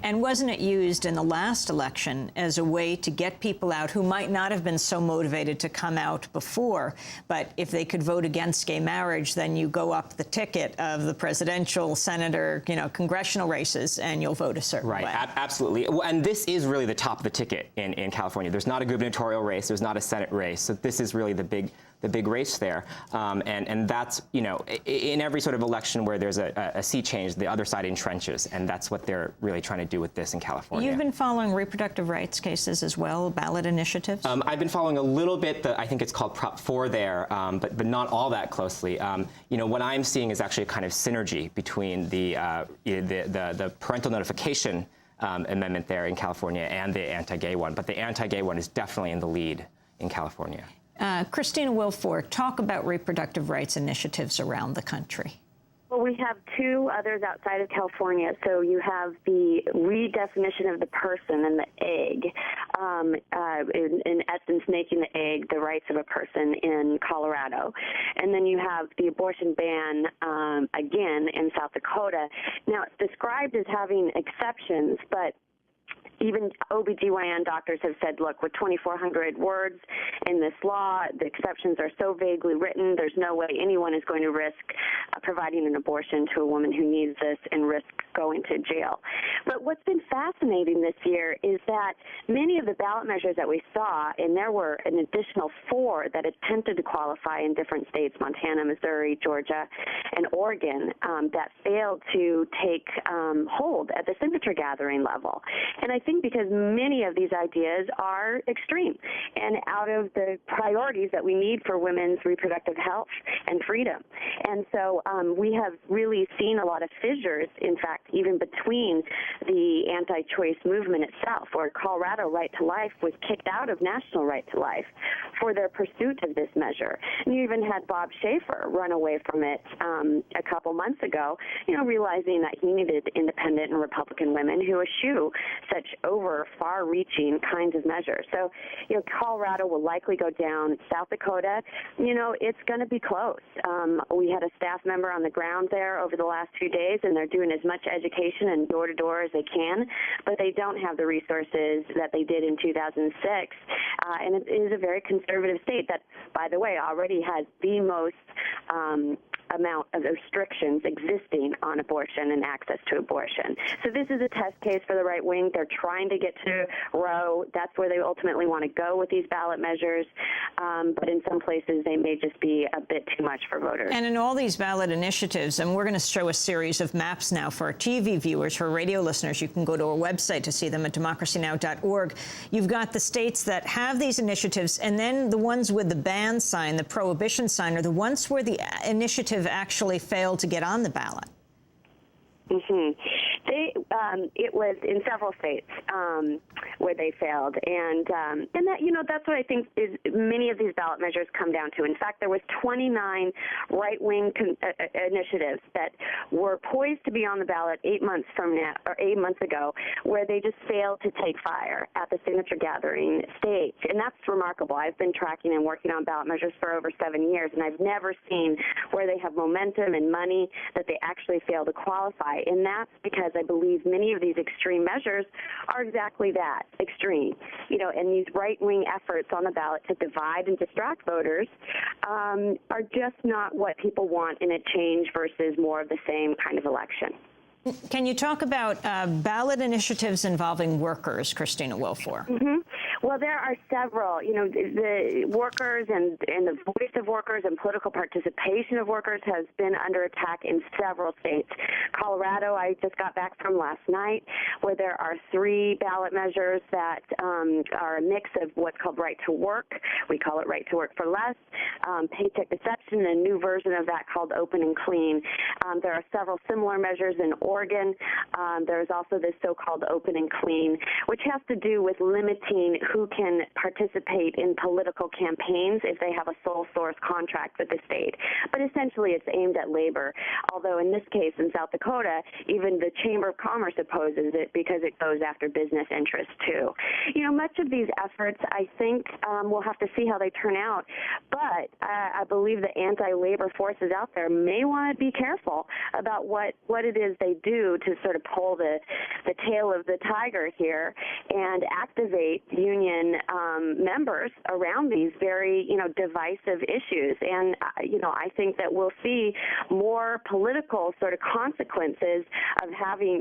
And wasn't it used in the last election as a way to get people out who might not have been so motivated to come out before, but if they could vote against gay marriage, then you go up the ticket of the presidential, senator, congressional races, and you'll vote a certain way. Right, absolutely. Well, and this is really the top of the ticket in California. There's not a gubernatorial race, there's not a Senate race, so this is really the big race there. And that's, in every sort of election where there's a sea change, the other side entrenches, and that's what they're really trying to do with this in California. You've been following reproductive rights cases as well, ballot initiatives? I've been following a little bit, I think it's called Prop 4 there, but not all that closely. What I'm seeing is actually a kind of synergy between the parental notification amendment there in California and the anti-gay one, but the anti-gay one is definitely in the lead in California. Christina Wilfork, talk about reproductive rights initiatives around the country. Well, we have two others outside of California. So you have the redefinition of the person and the egg, in essence making the egg the rights of a person in Colorado. And then you have the abortion ban, again, in South Dakota. Now, it's described as having exceptions, but even OBGYN doctors have said, look, with 2,400 words in this law, the exceptions are so vaguely written, there's no way anyone is going to risk providing an abortion to a woman who needs this and risk going to jail. But what's been fascinating this year is that many of the ballot measures that we saw, and there were an additional 4 that attempted to qualify in different states, Montana, Missouri, Georgia, and Oregon, that failed to take hold at the signature gathering level. And I think because many of these ideas are extreme and out of the priorities that we need for women's reproductive health and freedom. And so we have really seen a lot of fissures, in fact, even between the anti-choice movement itself, where Colorado Right to Life was kicked out of National Right to Life for their pursuit of this measure. And you even had Bob Schaefer run away from it a couple months ago, realizing that he needed independent and Republican women who eschew such far-reaching kinds of measures. So, Colorado will likely go down. South Dakota, it's going to be close. We had a staff member on the ground there over the last few days, and they're doing as much education and door-to-door as they can, but they don't have the resources that they did in 2006. And it is a very conservative state that, by the way, already has the most amount of restrictions existing on abortion and access to abortion. So this is a test case for the right wing. They're trying to get to Roe. That's where they ultimately want to go with these ballot measures. But in some places, they may just be a bit too much for voters. And in all these ballot initiatives, and we're going to show a series of maps now for our TV viewers, for radio listeners. You can go to our website to see them at democracynow.org. You've got the states that have these initiatives, and then the ones with the ban sign, the prohibition sign, are the ones where the initiative actually failed to get on the ballot. It was in several states where they failed, and that that's what I think is many of these ballot measures come down to. In fact, there was 29 right-wing initiatives that were poised to be on the ballot 8 months from now, or 8 months ago, where they just failed to take fire at the signature gathering stage, and that's remarkable. I've been tracking and working on ballot measures for over 7 years, and I've never seen where they have momentum and money that they actually fail to qualify. And that's because I believe many of these extreme measures are exactly that, extreme. And these right-wing efforts on the ballot to divide and distract voters are just not what people want in a change versus more of the same kind of election. Can you talk about ballot initiatives involving workers, Christina Wilfork? Well, there are several. The workers and the voice of workers and political participation of workers has been under attack in several states. Colorado, I just got back from last night, where there are 3 ballot measures that are a mix of what's called right to work. We call it right to work for less, paycheck deception, and a new version of that called open and clean. There are several similar measures in Oregon. There's also this so-called open and clean, which has to do with limiting who can participate in political campaigns if they have a sole source contract with the state. But essentially it's aimed at labor, although in this case in South Dakota, even the Chamber of Commerce opposes it because it goes after business interests too. Much of these efforts, I think, we'll have to see how they turn out, but I believe the anti-labor forces out there may want to be careful about what it is they do to sort of pull the tail of the tiger here and activate union members around these very, divisive issues. And, I think that we'll see more political sort of consequences of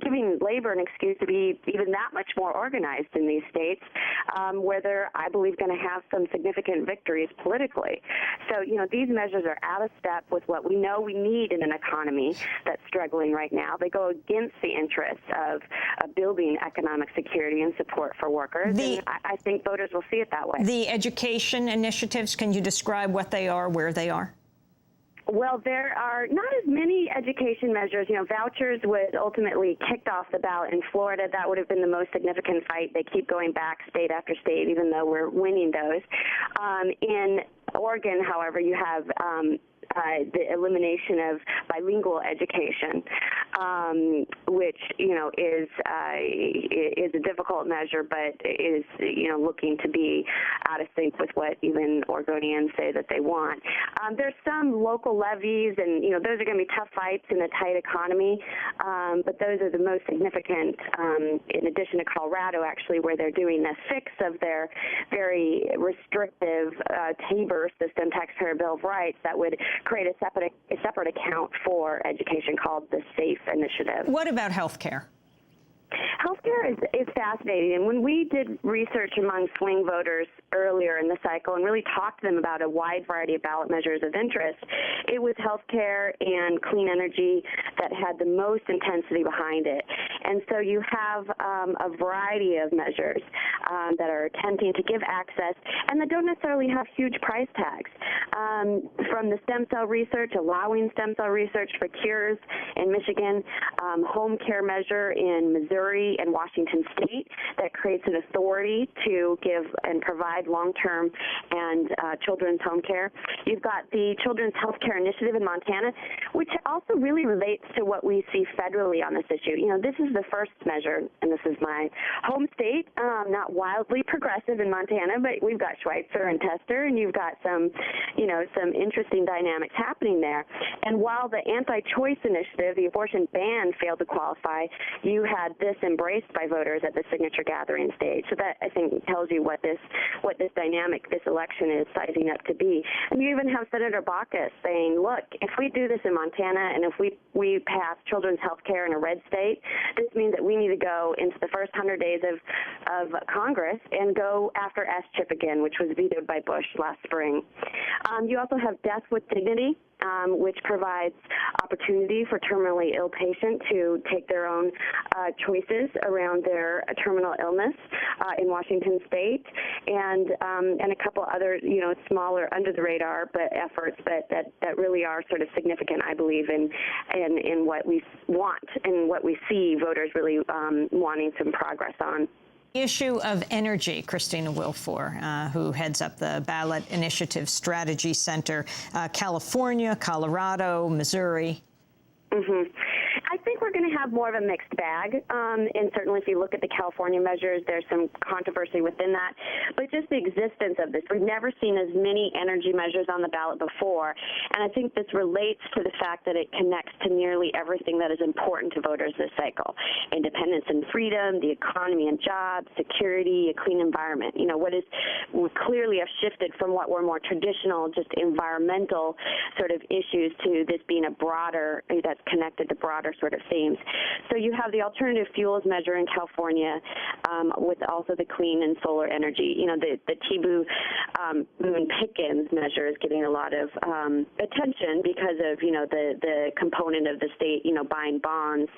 giving labor an excuse to be even that much more organized in these states, where they're, I believe, going to have some significant victories politically. So, these measures are out of step with what we know we need in an economy that's struggling right now. They go against the interests of building economic security and support for workers, and I think voters will see it that way. The education initiatives, can you describe what they are, where they are? Well, there are not as many education measures. Vouchers was ultimately kicked off the ballot in Florida. That would have been the most significant fight. They keep going back state after state, even though we're winning those. In Oregon, however, you have the elimination of bilingual education, which is a difficult measure, but is looking to be out of sync with what even Oregonians say that they want. There's some local levies, and those are going to be tough fights in a tight economy, but those are the most significant. In addition to Colorado, actually, where they're doing a fix of their very restrictive TABOR system, Taxpayer Bill of Rights, that would create a separate account for education called the SAFE Initiative. What about health care? Healthcare is fascinating, and when we did research among swing voters earlier in the cycle and really talked to them about a wide variety of ballot measures of interest, it was healthcare and clean energy that had the most intensity behind it. And so you have a variety of measures that are attempting to give access and that don't necessarily have huge price tags. From the stem cell research, allowing stem cell research for cures in Michigan, home care measure in Missouri and Washington State that creates an authority to give and provide long-term and children's home care. You've got the Children's Health Care Initiative in Montana, which also really relates to what we see federally on this issue. This is the first measure, and this is my home state, not wildly progressive in Montana, but we've got Schweitzer and Tester, and you've got some interesting dynamics happening there. And while the anti-choice initiative, the abortion ban, failed to qualify, you had this embraced by voters at the signature gathering stage. So that, I think, tells you what this dynamic, this election is sizing up to be. And you even have Senator Baucus saying, look, if we do this in Montana and if we pass children's health care in a red state, this means that we need to go into the first 100 days of Congress and go after S-chip again, which was vetoed by Bush last spring. You also have Death with Dignity, which provides opportunity for terminally ill patients to take their own choices around their terminal illness in Washington State, and a couple other smaller under the radar but efforts that really are sort of significant, I believe, in what we want and what we see voters really wanting some progress on. Issue of energy, Christina Wilfore, who heads up the Ballot Initiative Strategy Center, California, Colorado, Missouri. Mm-hmm. I think we're going to have more of a mixed bag, and certainly if you look at the California measures, there's some controversy within that. But just the existence of this, we've never seen as many energy measures on the ballot before, and I think this relates to the fact that it connects to nearly everything that is important to voters this cycle: independence and freedom, the economy and jobs, security, a clean environment. We clearly have shifted from what were more traditional, just environmental sort of issues to this being a broader, that's connected to broader sort of themes. So you have the alternative fuels measure in California, with also the clean and solar energy. The TBU Boone Pickens measure is getting a lot of attention because of the component of the state buying bonds.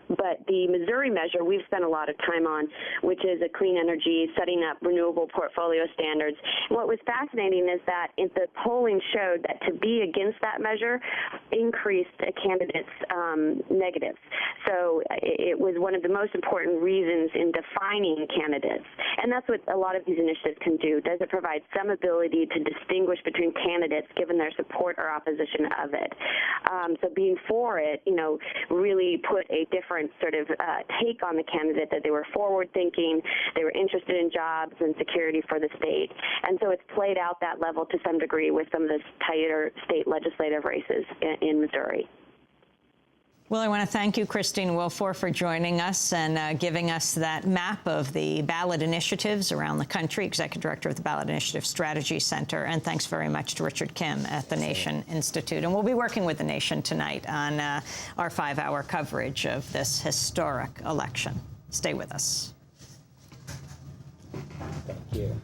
But the Missouri measure we've spent a lot of time on, which is a clean energy, setting up renewable portfolio standards. And what was fascinating is that the polling showed that to be against that measure increased a candidate's negatives. So it was one of the most important reasons in defining candidates. And that's what a lot of these initiatives can do. Does it provide some ability to distinguish between candidates given their support or opposition of it? So being for it, really put a different sort of take on the candidate, that they were forward-thinking, they were interested in jobs and security for the state. And so it's played out that level to some degree with some of the tighter state legislative races in Missouri. Well, I want to thank you, Christine Wilfore, for joining us and giving us that map of the ballot initiatives around the country, Executive Director of the Ballot Initiative Strategy Center. And thanks very much to Richard Kim at the Nation Institute. And we'll be working with the Nation tonight on our 5-hour coverage of this historic election. Stay with us. Thank you.